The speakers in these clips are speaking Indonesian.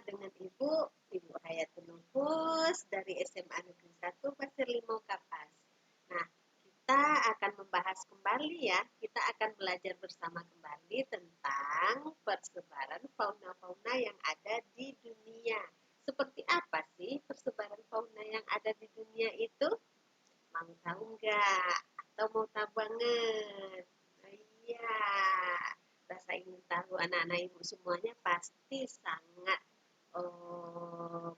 dengan Ibu Hayatul Nufus dari SMA Negeri 1 Pasir Limau Kapas. Nah, kita akan membahas kembali ya, kita akan belajar bersama kembali tentang persebaran fauna-fauna yang ada di dunia. Seperti apa sih persebaran fauna yang ada di dunia itu? Mau tahu nggak? Atau mau tahu banget? Iya, rasa ingin tahu anak-anak ibu semuanya pasti sangat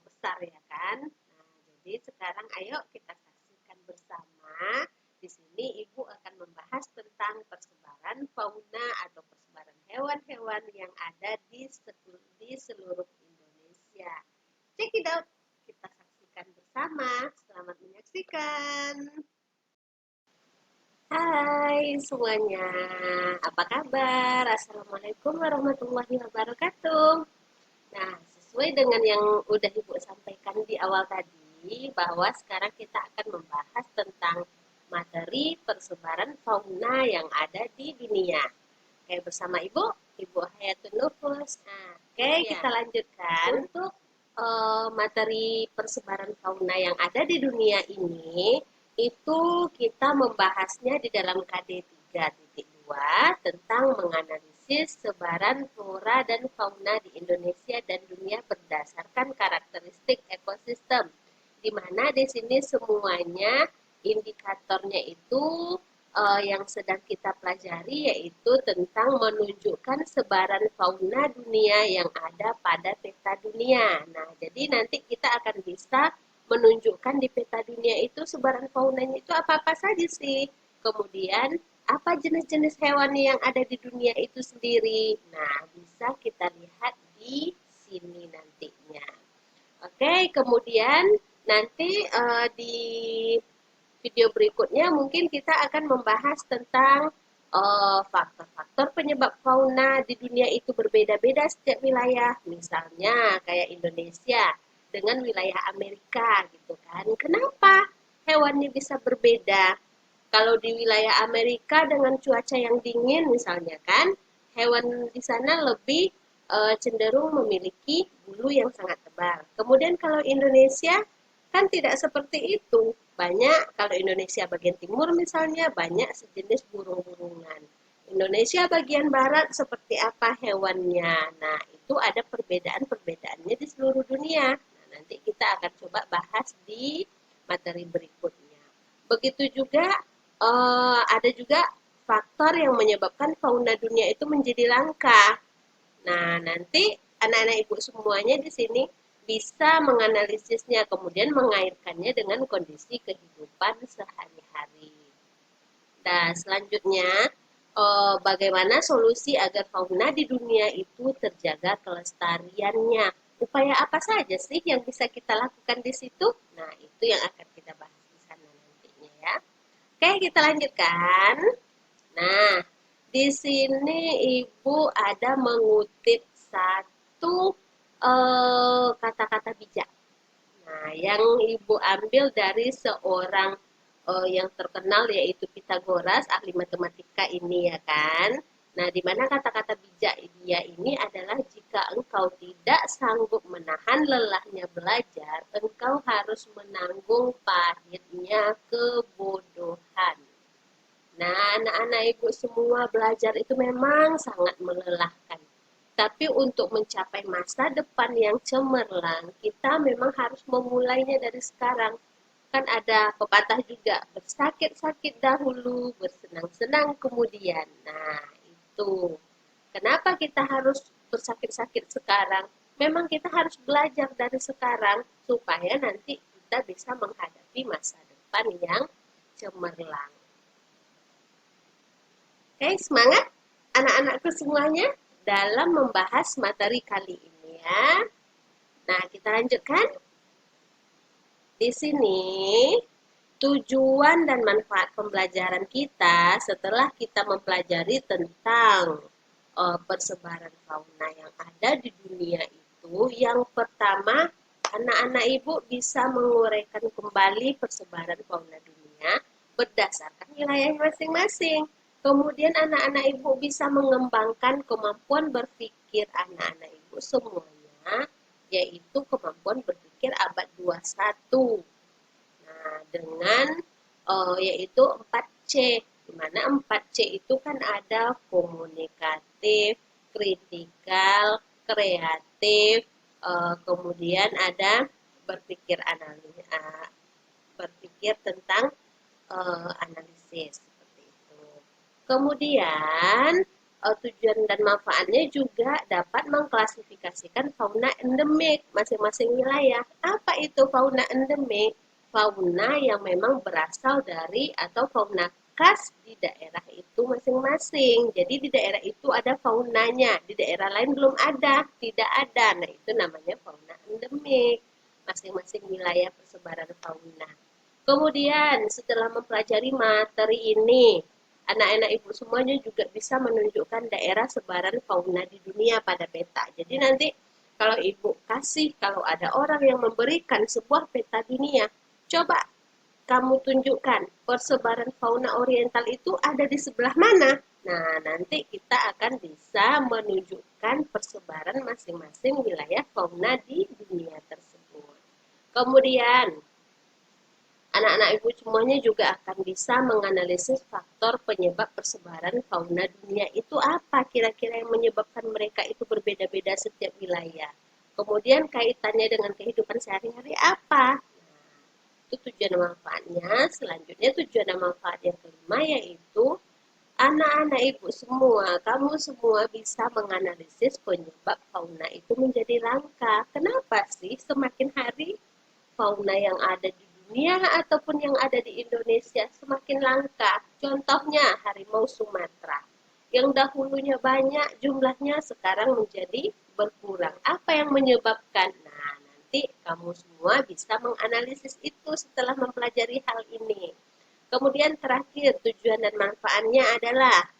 besar ya kan? Nah, jadi sekarang ayo kita saksikan bersama. Di sini ibu akan membahas tentang persebaran fauna atau persebaran hewan-hewan yang ada di seluruh Indonesia. Check it out. Kita saksikan bersama. Selamat menyaksikan. Hai semuanya, apa kabar? Assalamualaikum warahmatullahi wabarakatuh. Nah, sesuai dengan yang udah Ibu sampaikan di awal tadi, bahwa sekarang kita akan membahas tentang materi persebaran fauna yang ada di dunia. Oke, bersama Ibu Hayatul Nufus. Nah, oke, kita lanjutkan. Untuk materi persebaran fauna yang ada di dunia ini, itu kita membahasnya di dalam KD 3.2 tentang menganalisis sebaran flora dan fauna di Indonesia dan dunia berdasarkan karakteristik ekosistem. Di mana di sini semuanya indikatornya itu yang sedang kita pelajari yaitu tentang menunjukkan sebaran fauna dunia yang ada pada peta dunia. Nah, jadi nanti kita akan bisa menunjukkan di peta dunia itu sebaran faunanya itu apa-apa saja sih. Kemudian, apa jenis-jenis hewan yang ada di dunia itu sendiri. Nah, bisa kita lihat di sini nantinya. Oke, kemudian nanti di video berikutnya mungkin kita akan membahas tentang faktor-faktor penyebab fauna di dunia itu berbeda-beda setiap wilayah. Misalnya kayak Indonesia dengan wilayah Amerika gitu kan. Kenapa hewannya bisa berbeda? Kalau di wilayah Amerika dengan cuaca yang dingin misalnya kan, hewan di sana lebih cenderung memiliki bulu yang sangat tebal. Kemudian kalau Indonesia kan tidak seperti itu. Banyak, kalau Indonesia bagian timur misalnya, banyak sejenis burung-burungan. Indonesia bagian barat seperti apa hewannya. Nah, itu ada perbedaan-perbedaannya di seluruh dunia. Nah, nanti kita akan coba bahas di materi berikutnya. Begitu juga, ada juga faktor yang menyebabkan fauna dunia itu menjadi langka. Nah, nanti anak-anak ibu semuanya di sini bisa menganalisisnya, kemudian mengaitkannya dengan kondisi kehidupan sehari-hari. Nah, selanjutnya, bagaimana solusi agar fauna di dunia itu terjaga kelestariannya? Upaya apa saja sih yang bisa kita lakukan di situ? Nah, itu yang akan kita bahas di sana nantinya ya. Oke, kita lanjutkan. Nah, di sini Ibu ada mengutip satu kata-kata bijak. Nah, yang Ibu ambil dari seorang yang terkenal yaitu Pitagoras, ahli matematika ini ya kan. Nah, di mana kata-kata bijak dia ini adalah jika engkau tidak sanggup menahan lelahnya belajar, engkau harus menanggung pahitnya kebodohan. Nah, anak-anak ibu semua belajar itu memang sangat melelahkan. Tapi untuk mencapai masa depan yang cemerlang, kita memang harus memulainya dari sekarang. Kan ada pepatah juga, bersakit-sakit dahulu, bersenang-senang kemudian. Nah, itu. Kenapa kita harus bersakit-sakit sekarang? Memang kita harus belajar dari sekarang, supaya nanti kita bisa menghadapi masa depan yang cemerlang. Oke, semangat anak-anakku semuanya dalam membahas materi kali ini ya. Nah, kita lanjutkan. Di sini tujuan dan manfaat pembelajaran kita setelah kita mempelajari tentang persebaran fauna yang ada di dunia itu, yang pertama, anak-anak ibu bisa menguraikan kembali persebaran fauna dunia berdasarkan wilayah masing-masing. Kemudian anak-anak ibu bisa mengembangkan kemampuan berpikir anak-anak ibu semuanya yaitu kemampuan berpikir abad 21. Nah, dengan yaitu 4C, di mana 4C itu kan ada komunikatif, kritikal, kreatif, kemudian ada berpikir analis, berpikir tentang analisis seperti itu. Kemudian tujuan dan manfaatnya juga dapat mengklasifikasikan fauna endemik masing-masing wilayah. Apa itu fauna endemik? Fauna yang memang berasal dari atau fauna khas di daerah itu masing-masing. Jadi di daerah itu ada faunanya, di daerah lain belum ada, tidak ada. Nah, itu namanya fauna endemik. Masing-masing wilayah persebaran fauna. Kemudian setelah mempelajari materi ini, anak-anak ibu semuanya juga bisa menunjukkan daerah sebaran fauna di dunia pada peta. Jadi nanti kalau ibu kasih, kalau ada orang yang memberikan sebuah peta dunia, coba kamu tunjukkan persebaran fauna oriental itu ada di sebelah mana. Nah, nanti kita akan bisa menunjukkan persebaran masing-masing wilayah fauna di dunia tersebut. Kemudian, anak-anak ibu semuanya juga akan bisa menganalisis faktor penyebab persebaran fauna dunia itu apa kira-kira yang menyebabkan mereka itu berbeda-beda setiap wilayah. Kemudian kaitannya dengan kehidupan sehari-hari apa? Itu tujuan dan manfaatnya. Selanjutnya tujuan dan manfaat yang kelima yaitu anak-anak ibu semua, kamu semua bisa menganalisis penyebab fauna itu menjadi langka. Kenapa sih semakin hari fauna yang ada di dunia ataupun yang ada di Indonesia semakin langka? Contohnya harimau Sumatera. Yang dahulunya banyak jumlahnya sekarang menjadi berkurang. Apa yang menyebabkan? Nah, nanti kamu semua bisa menganalisis itu setelah mempelajari hal ini. Kemudian terakhir, tujuan dan manfaatnya adalah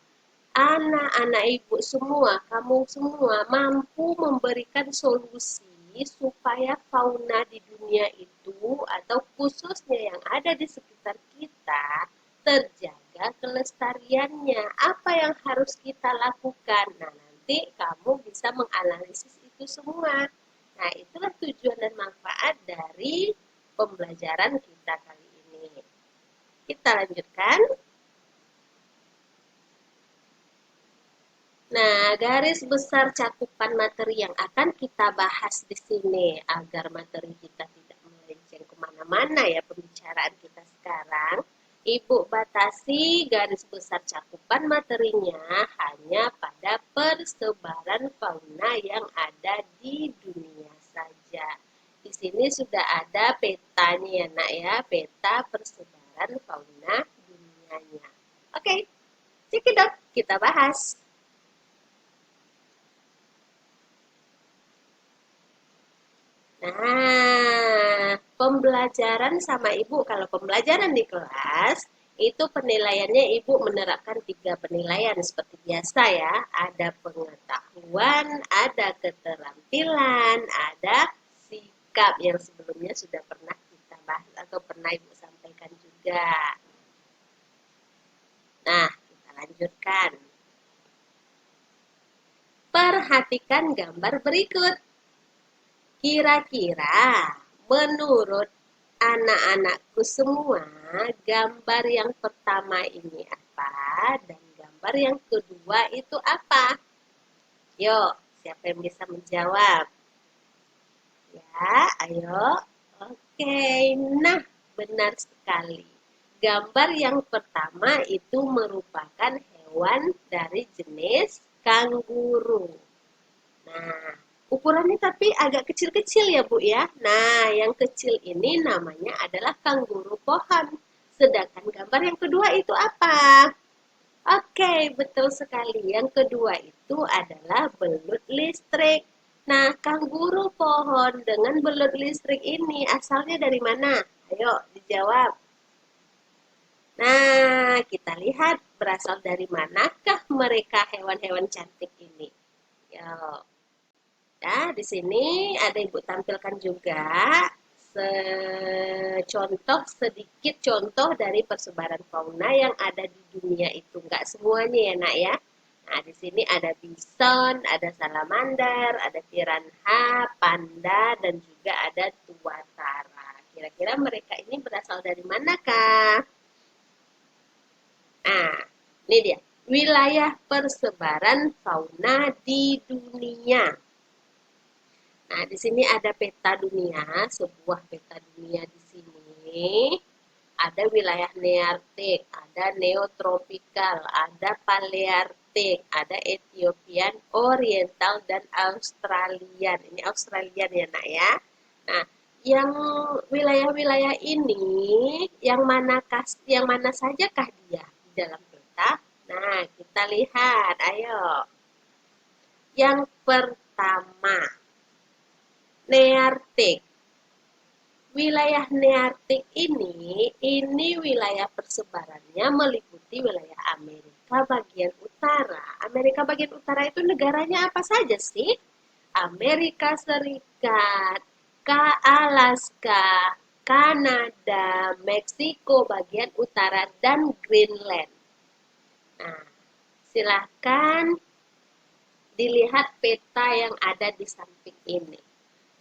anak-anak ibu semua, kamu semua mampu memberikan solusi supaya fauna di dunia itu atau khususnya yang ada di sekitar kita terjaga kelestariannya. Apa yang harus kita lakukan? Nah, nanti kamu bisa menganalisis itu semua. Nah, itulah tujuan dan manfaat dari pembelajaran kita kali ini. Kita lanjutkan. Nah, garis besar cakupan materi yang akan kita bahas di sini agar materi kita tidak melenceng kemana-mana ya pembicaraan kita sekarang. Ibu batasi garis besar cakupan materinya hanya pada persebaran fauna yang ada di dunia saja. Di sini sudah ada petanya ya nak ya, peta persebaran fauna dunianya. Oke, cekidot, kita bahas. Nah, pembelajaran sama ibu, kalau pembelajaran di kelas, itu penilaiannya ibu menerapkan 3 penilaian seperti biasa ya. Ada pengetahuan, ada keterampilan, ada sikap yang sebelumnya sudah pernah kita bahas atau pernah ibu sampaikan juga. Nah, kita lanjutkan. Perhatikan gambar berikut. Kira-kira menurut anak-anakku semua, gambar yang pertama ini apa? Dan gambar yang kedua itu apa? Yuk, siapa yang bisa menjawab? Ya, ayo. Oke, nah benar sekali. Gambar yang pertama itu merupakan hewan dari jenis kanguru. Nah, ukurannya tapi agak kecil-kecil ya, Bu ya. Nah, yang kecil ini namanya adalah kanguru pohon. Sedangkan gambar yang kedua itu apa? Oke, betul sekali. Yang kedua itu adalah belut listrik. Nah, kanguru pohon dengan belut listrik ini asalnya dari mana? Ayo, dijawab. Nah, kita lihat berasal dari manakah mereka hewan-hewan cantik ini. Yuk. Ya, di sini ada Ibu tampilkan juga sedikit contoh dari persebaran fauna yang ada di dunia itu. Enggak semuanya ya, Nak ya. Nah, di sini ada bison, ada salamander, ada piranha, panda, dan juga ada tuatara. Kira-kira mereka ini berasal dari manakah? Nah, ini dia. Wilayah persebaran fauna di dunia. Nah, di sini ada peta dunia, sebuah peta dunia di sini. Ada wilayah nearktik, ada neotropikal, ada palearktik, ada Ethiopian, Oriental, dan Australian. Ini Australian ya, Nak ya. Nah, yang wilayah-wilayah ini, yang mana sajakah dia di dalam peta? Nah, kita lihat, ayo. Yang pertama, nearktik. Wilayah nearktik ini wilayah persebarannya meliputi wilayah Amerika bagian utara. Amerika bagian utara itu negaranya apa saja sih? Amerika Serikat, Alaska, Kanada, Meksiko bagian utara, dan Greenland. Nah, silahkan dilihat peta yang ada di samping ini.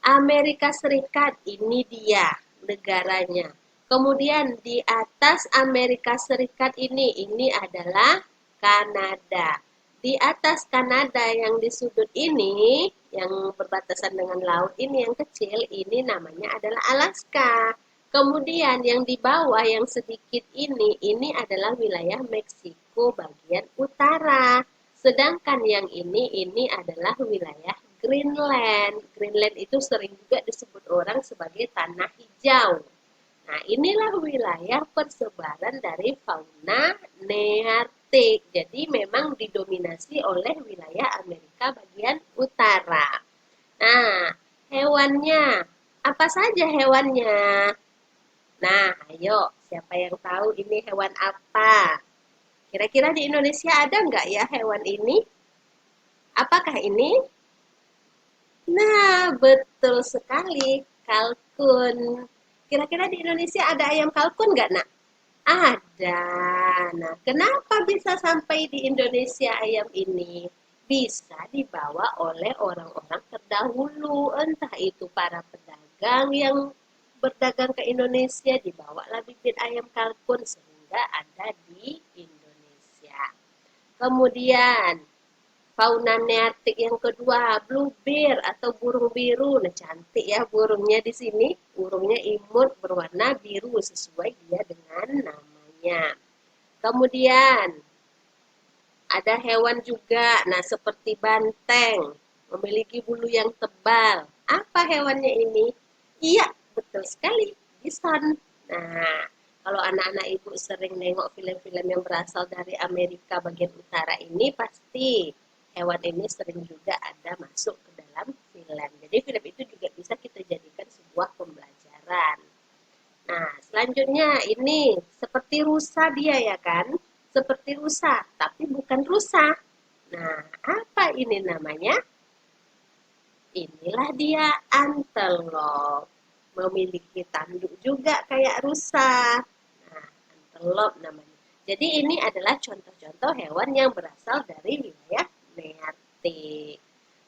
Amerika Serikat, ini dia negaranya. Kemudian di atas Amerika Serikat ini adalah Kanada. Di atas Kanada yang di sudut ini, yang berbatasan dengan laut ini yang kecil, ini namanya adalah Alaska. Kemudian yang di bawah yang sedikit ini adalah wilayah Meksiko bagian utara. Sedangkan yang ini adalah wilayah Greenland. Greenland itu sering juga disebut orang sebagai tanah hijau. Nah, inilah wilayah persebaran dari fauna nearktik. Jadi memang didominasi oleh wilayah Amerika bagian utara. Nah, hewannya, apa saja hewannya? Nah, ayo, siapa yang tahu ini hewan apa? Kira-kira di Indonesia ada nggak ya hewan ini? Apakah ini? Nah, betul sekali, kalkun. Kira-kira di Indonesia ada ayam kalkun nggak, Nak? Ada. Nah, kenapa bisa sampai di Indonesia ayam ini? Bisa dibawa oleh orang-orang terdahulu, entah itu para pedagang yang berdagang ke Indonesia, dibawalah bibit ayam kalkun sehingga ada di Indonesia. Kemudian, fauna nearktik yang kedua, bluebird atau burung biru. Nah, cantik ya burungnya di sini. Burungnya imut berwarna biru sesuai dia dengan namanya. Kemudian ada hewan juga, nah seperti banteng, memiliki bulu yang tebal. Apa hewannya ini? Iya, betul sekali, bison. Nah, kalau anak-anak ibu sering nengok film-film yang berasal dari Amerika bagian utara ini, pasti hewan ini sering juga ada masuk ke dalam film. Jadi film itu juga bisa kita jadikan sebuah pembelajaran. Nah, selanjutnya ini seperti rusa dia ya kan? Seperti rusa, tapi bukan rusa. Nah, apa ini namanya? Inilah dia antelop. Memiliki tanduk juga kayak rusa. Nah, antelop namanya. Jadi ini adalah contoh-contoh hewan yang berasal dari wilayah nearktik.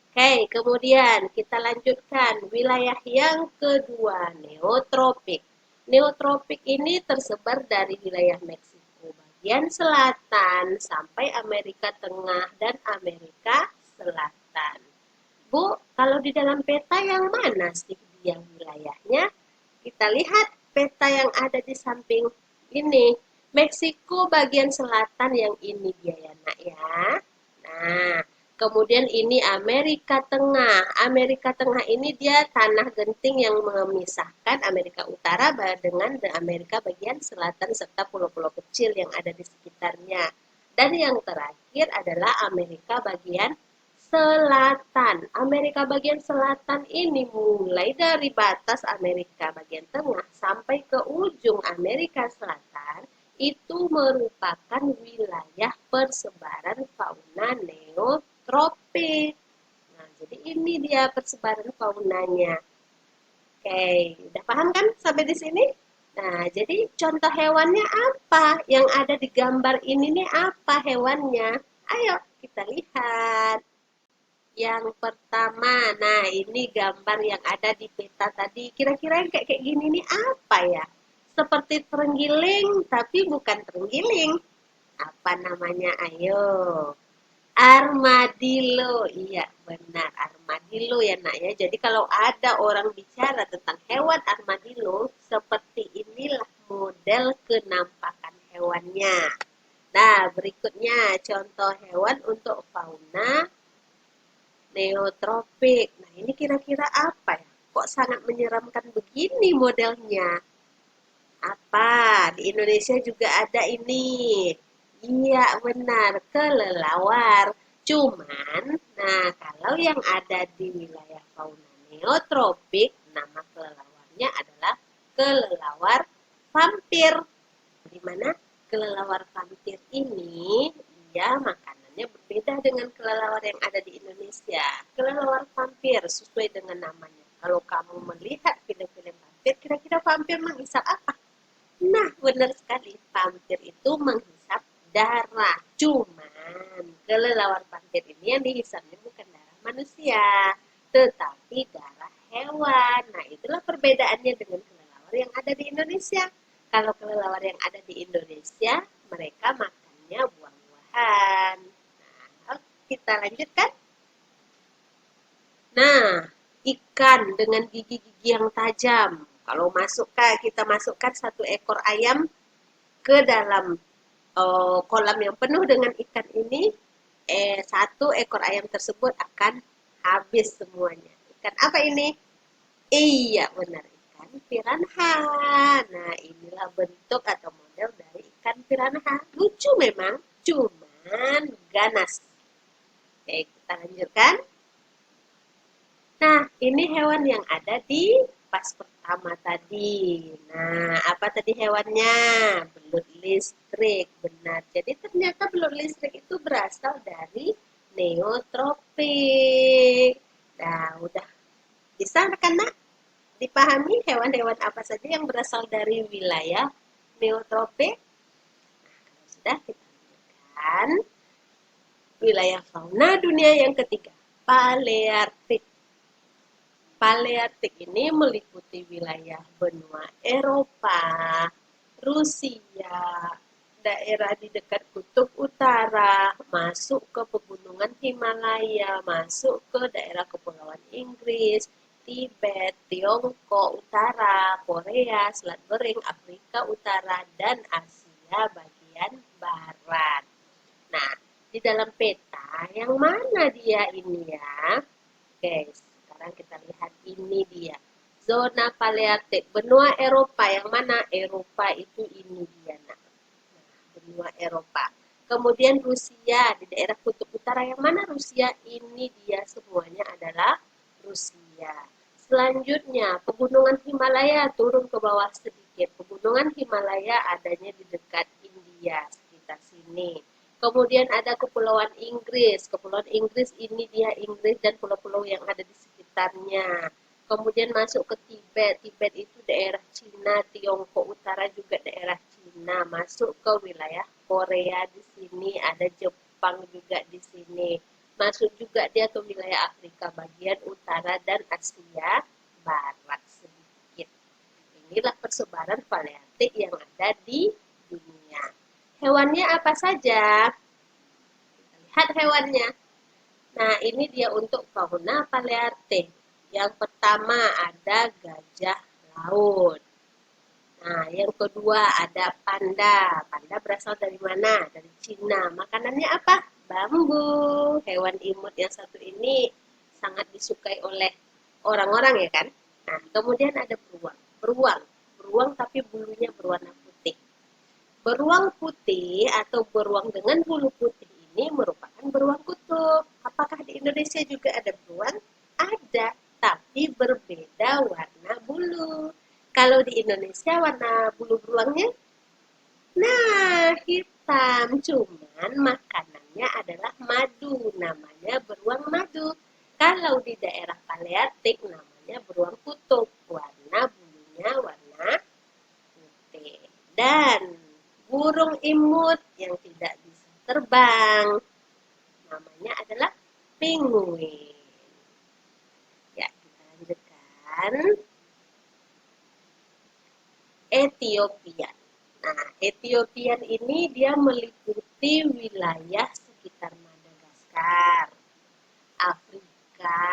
Oke, kemudian kita lanjutkan wilayah yang kedua, neotropik. Neotropik ini tersebar dari wilayah Meksiko bagian selatan sampai Amerika Tengah dan Amerika Selatan. Bu, kalau di dalam peta yang mana sih dia wilayahnya? Kita lihat peta yang ada di samping ini. Meksiko bagian selatan yang ini dia ya nak ya. Nah, kemudian ini Amerika Tengah. Amerika Tengah ini dia tanah genting yang memisahkan Amerika Utara dengan Amerika bagian selatan serta pulau-pulau kecil yang ada di sekitarnya. Dan yang terakhir adalah Amerika bagian selatan. Amerika bagian selatan ini mulai dari batas Amerika bagian tengah sampai ke ujung Amerika Selatan itu merupakan wilayah persebaran fauna neotropik. Nah, jadi ini dia persebaran faunanya. Oke, udah paham kan sampai di sini? Nah, jadi contoh hewannya apa? Yang ada di gambar ini nih apa hewannya? Ayo, kita lihat. Yang pertama, nah ini gambar yang ada di peta tadi. Kira-kira yang kayak gini nih apa ya? Seperti terenggiling, tapi bukan terenggiling. Apa namanya? Ayo. Armadillo. Iya, benar. Armadillo ya nak ya. Jadi kalau ada orang bicara tentang hewan armadillo, seperti inilah model kenampakan hewannya. Nah, berikutnya contoh hewan untuk fauna neotropik. Nah, ini kira-kira apa ya? Kok sangat menyeramkan begini modelnya? Apa? Di Indonesia juga ada ini. Iya, benar. Kelelawar. Cuman, nah kalau yang ada di wilayah fauna neotropik, nama kelelawarnya adalah kelelawar vampir. Di mana kelelawar vampir ini, dia makanannya berbeda dengan kelelawar yang ada di Indonesia. Kelelawar vampir sesuai dengan namanya. Kalau kamu melihat film-film vampir, kira-kira vampir menghisap apa? Nah, benar sekali. Vampir itu menghisap darah. Cuman, kelelawar vampir ini yang dihisapnya bukan darah manusia, tetapi darah hewan. Nah, itulah perbedaannya dengan kelelawar yang ada di Indonesia. Kalau kelelawar yang ada di Indonesia, mereka makannya buah-buahan. Nah, kita lanjutkan. Nah, ikan dengan gigi-gigi yang tajam. Kalau kita masukkan satu ekor ayam ke dalam kolam yang penuh dengan ikan ini, satu ekor ayam tersebut akan habis semuanya. Ikan apa ini? Iya, benar, ikan piranha. Nah, inilah bentuk atau model dari ikan piranha. Lucu memang, cuman ganas. Oke, kita lanjutkan. Nah, ini hewan yang ada di pas pertama tadi. Nah, apa tadi hewannya? Belut listrik, benar. Jadi ternyata belut listrik itu berasal dari neotropik. Nah, udah bisa kan nak dipahami hewan-hewan apa saja yang berasal dari wilayah neotropik? Nah, sudah kita lanjutkan. Wilayah fauna dunia yang ketiga, Palearktik. Palearktik ini meliputi wilayah benua Eropa, Rusia, daerah di dekat kutub utara, masuk ke pegunungan Himalaya, masuk ke daerah kepulauan Inggris, Tibet, Tiongkok Utara, Korea, Selat Bering, Afrika Utara, dan Asia bagian barat. Nah, di dalam peta yang mana dia ini ya? Oke, sekarang kita lihat ini dia. Zona Palearktik, benua Eropa. Yang mana? Eropa itu ini dia. Nah, benua Eropa. Kemudian Rusia, di daerah kutub utara. Yang mana Rusia? Ini dia semuanya adalah Rusia. Selanjutnya, pegunungan Himalaya turun ke bawah sedikit. Pegunungan Himalaya adanya di dekat India, sekitar sini. Kemudian ada Kepulauan Inggris. Kepulauan Inggris ini dia Inggris dan pulau-pulau yang ada di sekitarnya. Kemudian masuk ke Tibet. Tibet itu daerah Cina, Tiongkok Utara juga daerah Cina. Masuk ke wilayah Korea di sini, ada Jepang juga di sini. Masuk juga dia ke wilayah Afrika bagian utara dan Asia Barat sedikit. Inilah persebaran Palearktik yang ada di dunia. Hewannya apa saja? Kita lihat hewannya. Nah, ini dia untuk fauna Palearktik. Yang pertama ada gajah laut. Nah, yang kedua ada panda. Panda berasal dari mana? Dari Cina. Makanannya apa? Bambu. Hewan imut yang satu ini sangat disukai oleh orang-orang ya kan? Nah, kemudian ada beruang. Beruang. Beruang tapi bulunya berwarna putih. Beruang putih atau beruang dengan bulu putih ini merupakan beruang kutub. Apakah di Indonesia juga ada beruang? Ada, tapi berbeda warna bulu. Kalau di Indonesia warna bulu beruangnya, nah hitam. Cuman makanannya adalah madu. Namanya beruang madu. Kalau di daerah Palearktik namanya beruang kutub. Warna bulunya warna putih. Dan burung imut yang tidak bisa terbang. namanya adalah penguin. Ya, kita lanjutkan. Ethiopia. Nah, Ethiopia ini dia meliputi wilayah sekitar Madagaskar, Afrika,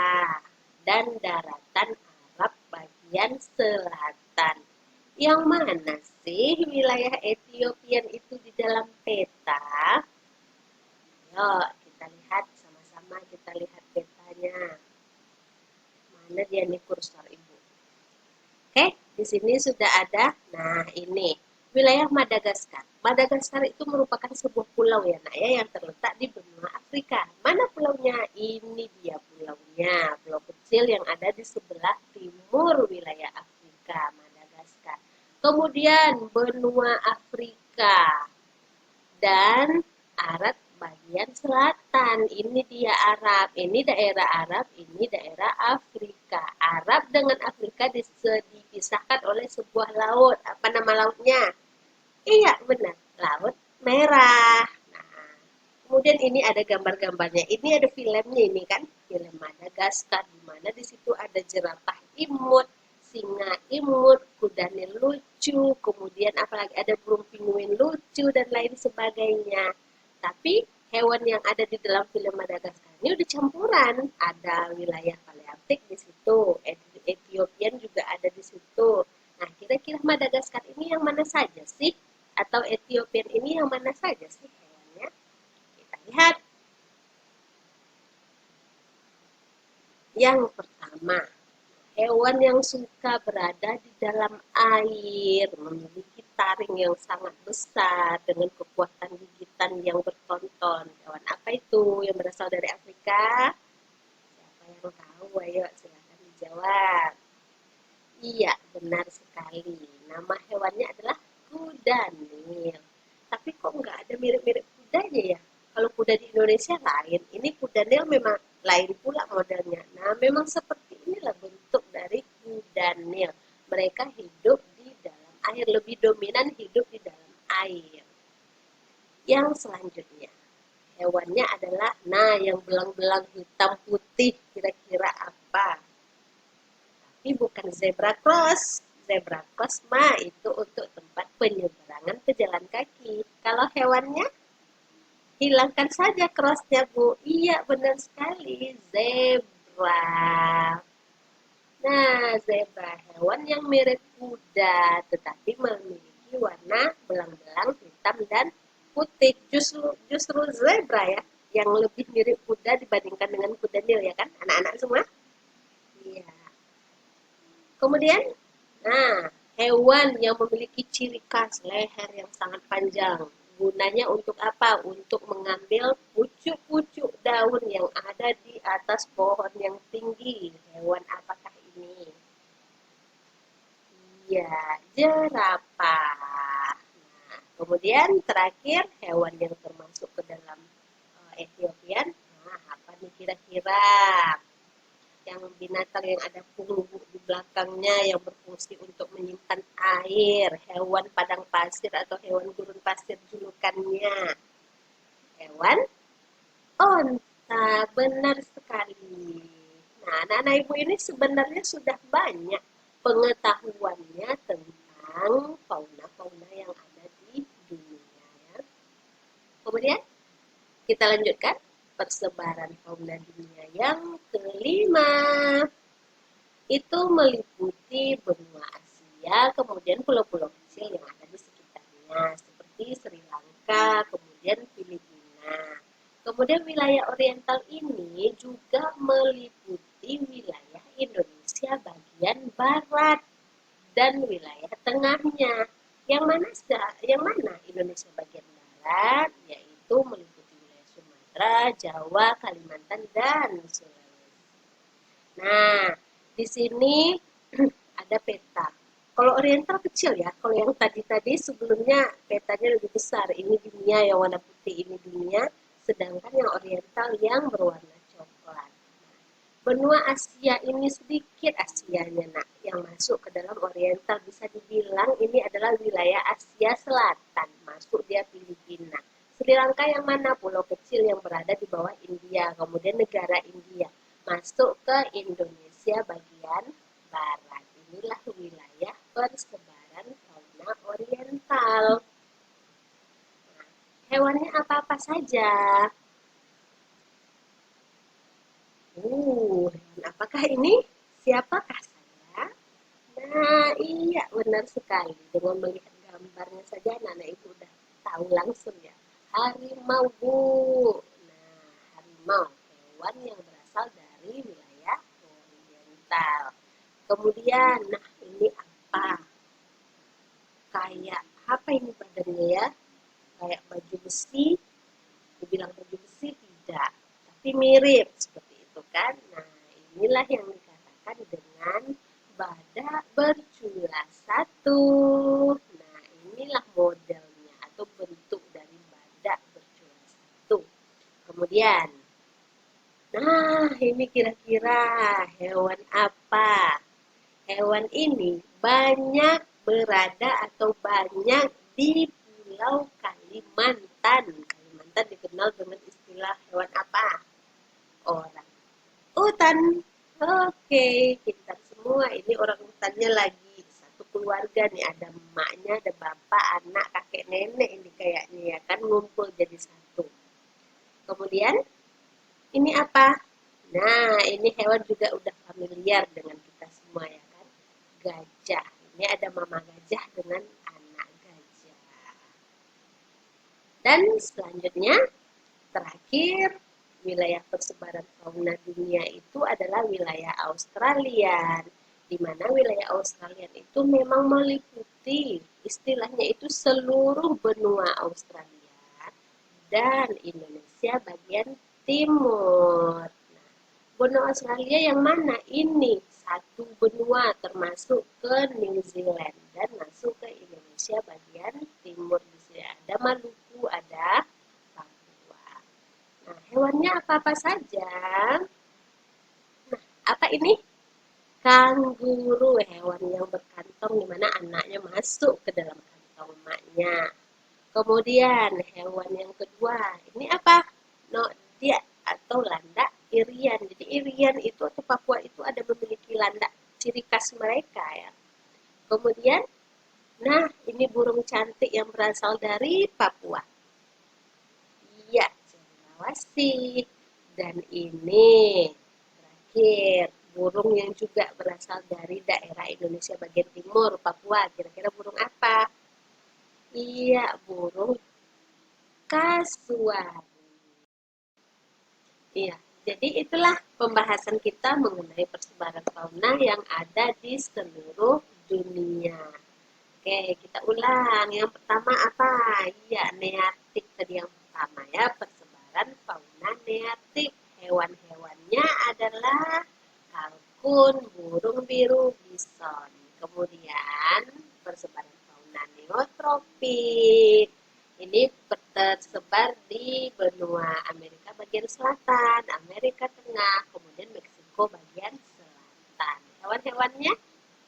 dan daratan Arab bagian selatan. Yang mana sih wilayah Ethiopia itu di dalam peta? Yuk, kita lihat sama-sama, kita lihat petanya. Mana dia nih kursor Ibu? Oke, di sini sudah ada. Nah, ini wilayah Madagaskar. Madagaskar itu merupakan sebuah pulau ya, nak ya, yang terletak di benua Afrika. Mana pulaunya? Ini dia pulaunya, pulau kecil yang ada di sebelah timur wilayah Afrika, Madagaskar. Kemudian benua Afrika dan Arab bagian selatan. Ini dia Arab, ini daerah Arab, ini daerah Afrika. Arab dengan Afrika dipisahkan oleh sebuah laut. Apa nama lautnya? Iya, benar. Laut Merah. Nah, kemudian ini ada gambar-gambarnya. Ini ada filmnya ini kan, film Madagaskar, di mana di situ ada jerapah imut, singa imut, kudanil lucu, kemudian apalagi ada burung penguin lucu dan lain sebagainya. Tapi hewan yang ada di dalam film Madagaskar ini udah campuran. Ada wilayah Palearktik di situ, Ethiopian juga ada di situ. Nah, kira-kira Madagaskar ini yang mana saja sih? Atau Ethiopian ini yang mana saja sih hewannya? Kita lihat. Yang pertama, hewan yang suka berada di dalam air, memiliki taring yang sangat besar dengan kekuatan gigitan yang bertonton. Hewan apa itu yang berasal dari Afrika? Siapa yang tahu? Ayo silakan dijawab. Iya, benar sekali. Nama hewannya adalah kuda Nil. Tapi kok nggak ada mirip-mirip kudanya ya? Kalau kuda di Indonesia lain, ini kuda Nil memang lain pula modelnya. Nah, memang seperti inilah bentuk dari kuda Nil. Mereka hidup di dalam air, lebih dominan hidup di dalam air. Yang selanjutnya, hewannya adalah, nah yang belang-belang hitam putih, kira-kira apa? Tapi bukan zebra cross. Zebra cross mah itu untuk tempat penyeberangan pejalan kaki. Kalau hewannya, hilangkan saja crossnya, Bu. Iya, benar sekali. Zebra. Nah, zebra hewan yang mirip kuda, tetapi memiliki warna belang-belang hitam dan putih. Justru zebra ya, yang lebih mirip kuda dibandingkan dengan kuda nil ya kan, anak-anak semua? Iya. Kemudian, nah, hewan yang memiliki ciri khas leher yang sangat panjang. Gunanya untuk apa? Untuk mengambil pucuk-pucuk daun yang ada di atas pohon yang tinggi. Hewan apakah ini? Iya, jerapah. Nah, kemudian terakhir hewan yang termasuk ke dalam Ethiopian. Nah, apa nih kira-kira? Yang binatang yang ada punggung di belakangnya yang berfungsi untuk menyimpan air, hewan padang pasir atau hewan gurun pasir julukannya. Hewan onta, benar sekali. Nah, anak-anak ibu ini sebenarnya sudah banyak pengetahuannya tentang fauna-fauna yang ada di dunia. Ya. Kemudian kita lanjutkan persebaran fauna dunia yang kelima. Itu meliputi benua Asia, kemudian pulau-pulau kecil yang ada di sekitarnya, seperti Sri Lanka, kemudian Filipina. Kemudian wilayah oriental ini juga meliputi wilayah Indonesia bagian barat dan wilayah tengahnya. Yang mana Indonesia bagian barat? Yaitu meliputi wilayah Sumatera, Jawa, Kalimantan, dan Sulawesi. Nah, di sini ada peta. Kalau oriental kecil ya, kalau yang tadi-tadi sebelumnya petanya lebih besar. Ini dunia yang warna putih, ini dunia. Sedangkan yang oriental yang berwarna coklat. Benua Asia ini sedikit Asianya, nak, yang masuk ke dalam oriental. Bisa dibilang ini adalah wilayah Asia Selatan, masuk dia Filipina. Sri Lanka yang mana? Pulau kecil yang berada di bawah India. Kemudian negara India masuk ke Indonesia bagian barat. Inilah wilayah persebaran fauna oriental. Nah, hewannya apa-apa saja. Hewan apakah ini? Siapakah saya? Nah, iya benar sekali. Dengan melihat gambarnya saja anak-anak itu udah tahu langsung ya. Harimau, Bu. Nah, harimau, hewan yang berasal dari wilayah oriental. Kemudian, nah ini apa? Kayak apa ini badannya ya? Kayak baju besi. Dibilang baju besi tidak, tapi mirip seperti itu kan. Nah, inilah yang dikatakan dengan badak bercula satu. Nah, inilah modelnya atau bentuk dari badak bercula satu. Kemudian, nah ini kira-kira hewan apa? Hewan ini banyak berada atau banyak di Pulau Kalimantan. Kalimantan dikenal dengan istilah hewan apa? Orang hutan. Oke, kita semua ini orang hutannya lagi satu keluarga nih, ada emaknya, ada bapak, anak, kakek, nenek ini kayaknya ya kan ngumpul jadi satu. Kemudian ini apa? Nah, ini hewan juga udah familiar dengan kita semua ya kan? Gajah. Ini ada mama gajah dengan anak gajah. Dan selanjutnya, terakhir, wilayah persebaran fauna dunia itu adalah wilayah Australia. Di mana wilayah Australia itu memang meliputi istilahnya itu seluruh benua Australia dan Indonesia bagian timur. Nah, benua Australia yang mana? Ini satu benua termasuk ke New Zealand dan masuk ke Indonesia bagian timur. Di sini ada Maluku, ada Papua. Nah, hewannya apa-apa saja. Nah, apa ini? Kanguru, hewan yang berkantong di mana anaknya masuk ke dalam kantong emaknya. Kemudian hewan yang kedua, ini apa? No, dia atau landak irian. Jadi irian itu atau Papua itu ada memiliki landak ciri khas mereka ya. Kemudian, nah ini burung cantik yang berasal dari Papua. Iya, cendrawasih. Dan ini terakhir burung yang juga berasal dari daerah Indonesia bagian timur, Papua. Kira-kira burung apa? Iya, burung kasuari. Iya, jadi itulah pembahasan kita mengenai persebaran fauna yang ada di seluruh dunia. Oke, kita ulang. Yang pertama apa? Iya, neartik tadi yang pertama ya, persebaran fauna neartik. Hewan-hewannya adalah kalkun, burung biru, bison. Kemudian persebaran fauna neotropik. Ini tersebar di benua Amerika bagian selatan, Amerika Tengah, kemudian Meksiko bagian selatan. Hewan-hewannya,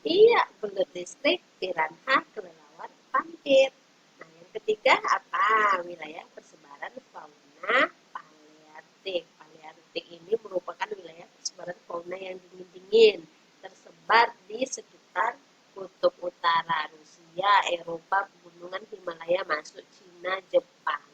iya, belut listrik, piranha, kelelawar, pampir. Nah, yang ketiga apa? Wilayah persebaran fauna paleartik. Paleartik ini merupakan wilayah persebaran fauna yang dingin-dingin, tersebar di sekitar kutub utara, Rusia, Eropa, pegunungan Himalaya masuk Cina, Jepang.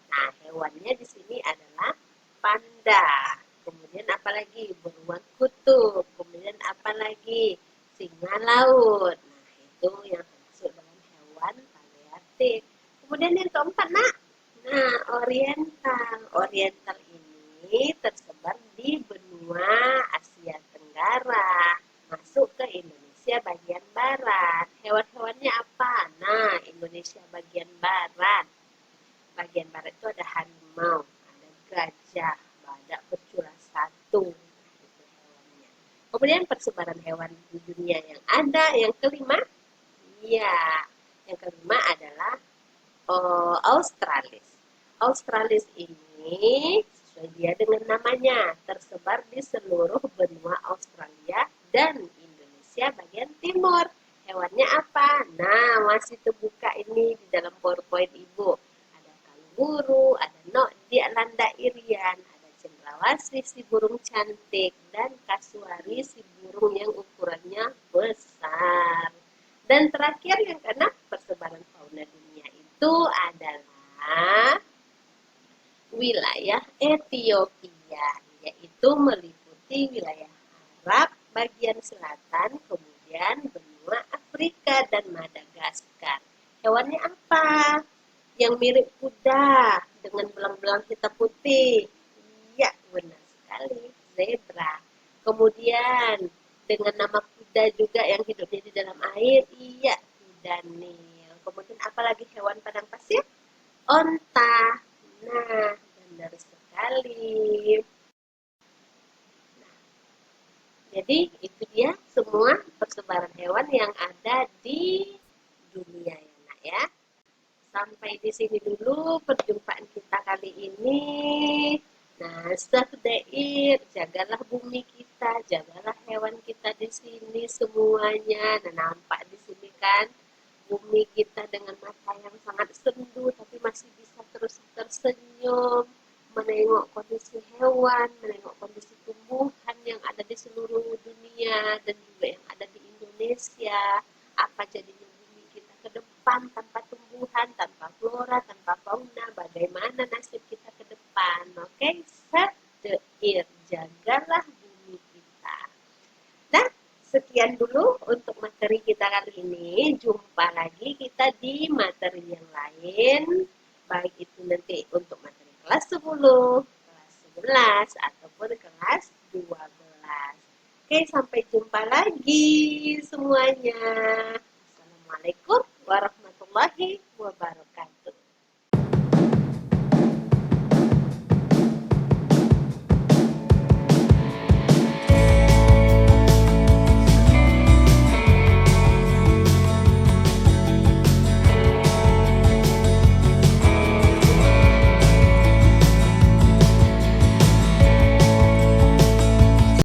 Nah, hewannya di sini adalah panda. Kemudian apalagi? Beruang kutub. Kemudian apalagi? Singa laut. Nah, itu yang termasuk dalam hewan paleartik. Kemudian yang keempat, nak. Nah, oriental. Oriental ini tersebar di benua Asia Tenggara, masuk ke Indonesia bagian barat. Hewan-hewannya apa? Nah, Indonesia bagian barat. Bagian barat itu ada harimau, ada gajah, badak bercula satu. Nah, itu hewannya. Kemudian persebaran hewan di dunia yang ada, yang kelima, iya, yang kelima adalah Australis. Australis ini sesuai dia dengan namanya, tersebar di seluruh benua Australia dan Indonesia bagian timur. Hewannya apa? Nah, masih terbuka ini di dalam PowerPoint Ibu. Ada burung, ada nok dia landa irian, ada cendrawasih si burung cantik, dan kasuari si burung yang ukurannya besar. Dan terakhir yang keenam, persebaran fauna dunia itu adalah wilayah Ethiopia, yaitu meliputi wilayah Arab bagian selatan, kemudian benua Afrika dan Madagaskar. Hewannya apa? Yang mirip kuda dengan belang-belang hitam putih. Iya, benar sekali, zebra. Kemudian dengan nama kuda juga yang hidupnya di dalam air, iya, kuda Nil. Kemudian apalagi hewan padang pasir? Onta. Nah, benar sekali. Jadi itu dia semua persebaran hewan yang ada di dunia ya, Nak ya. Sampai di sini dulu perjumpaan kita kali ini. Nah, Safdair, jagalah bumi kita, jagalah hewan kita di sini semuanya. Nah, nampak di sini kan bumi kita dengan mata yang sangat sendu, tapi masih bisa terus tersenyum, menengok kondisi hewan, menengok kondisi tumbuhan yang ada di seluruh dunia dan juga yang ada di Indonesia. Apa jadinya bumi kita ke depan tanpa tumbuhan, tanpa flora, tanpa fauna, bagaimana nasib kita ke depan. Oke, set the earth, jagalah bumi kita. Nah, sekian dulu untuk materi kita kali ini. Jumpa lagi kita di materi yang lain, baik itu nanti untuk materi kelas 10, kelas 11, ataupun kelas 12. Oke, sampai jumpa lagi semuanya. Assalamualaikum warahmatullahi wabarakatuh.